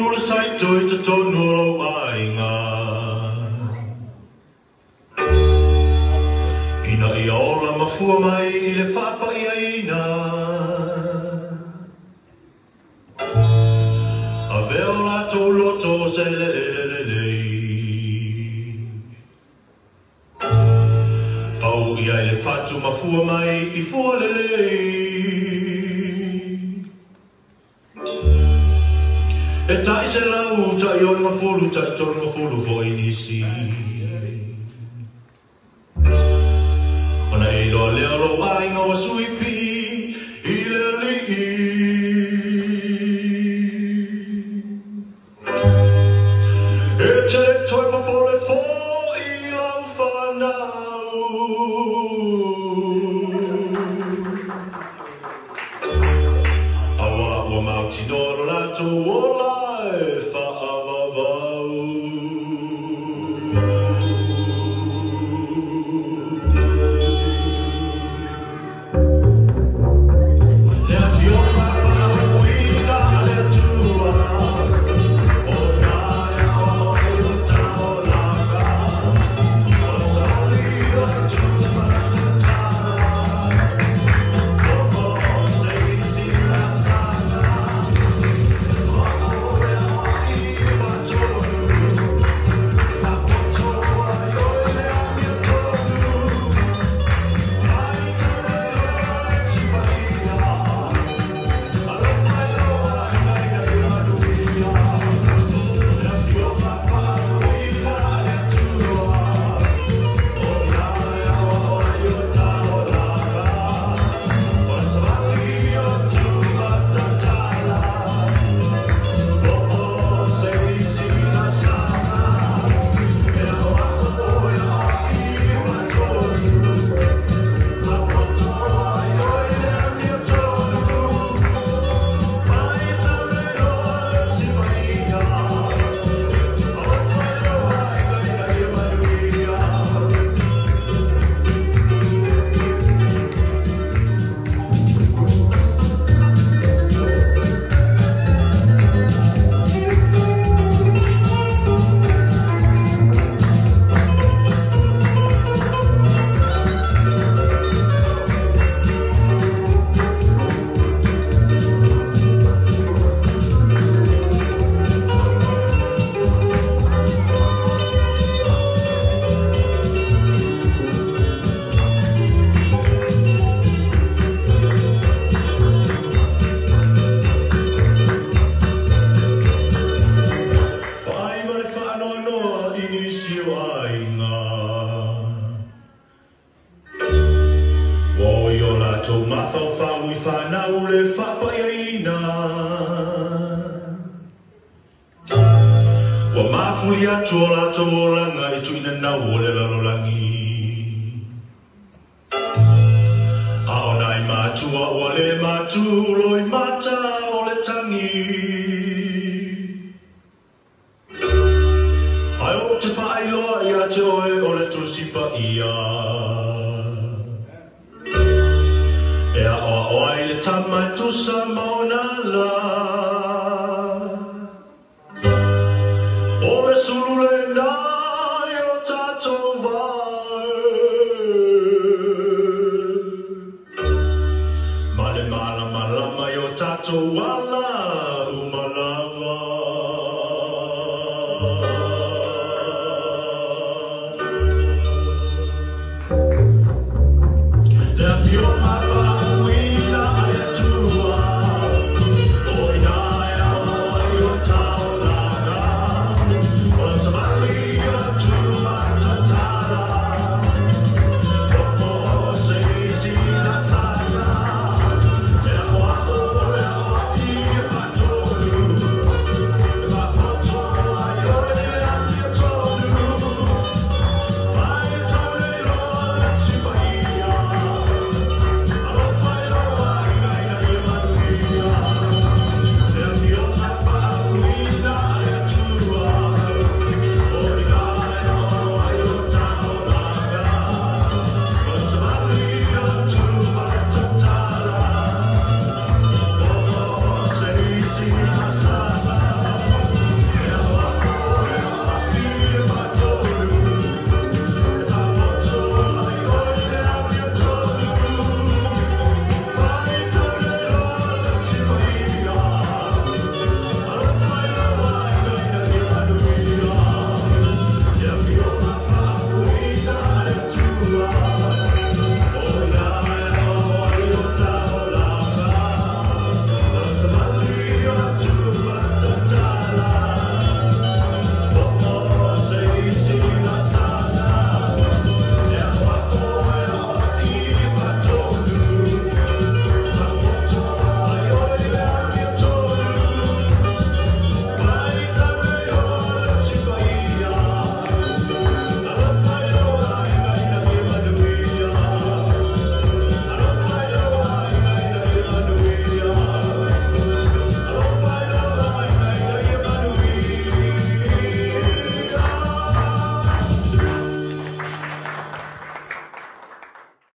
lula sai toi te tono lo ainga. Ina I ola mafua mai I le whapa I aina. A veo la tō loto se le le le le. Au I ai le whatu mafua mai I fua le le. E tai se lau, tai o ngā fulu, tai tō ngā fulu fo I nisi. Ona e roa leo lo ai ngā wa sui pi, I le li I. E te toi papole fo I lau whanau. Awa ua mauti noro lato ola. Tato wala umalava.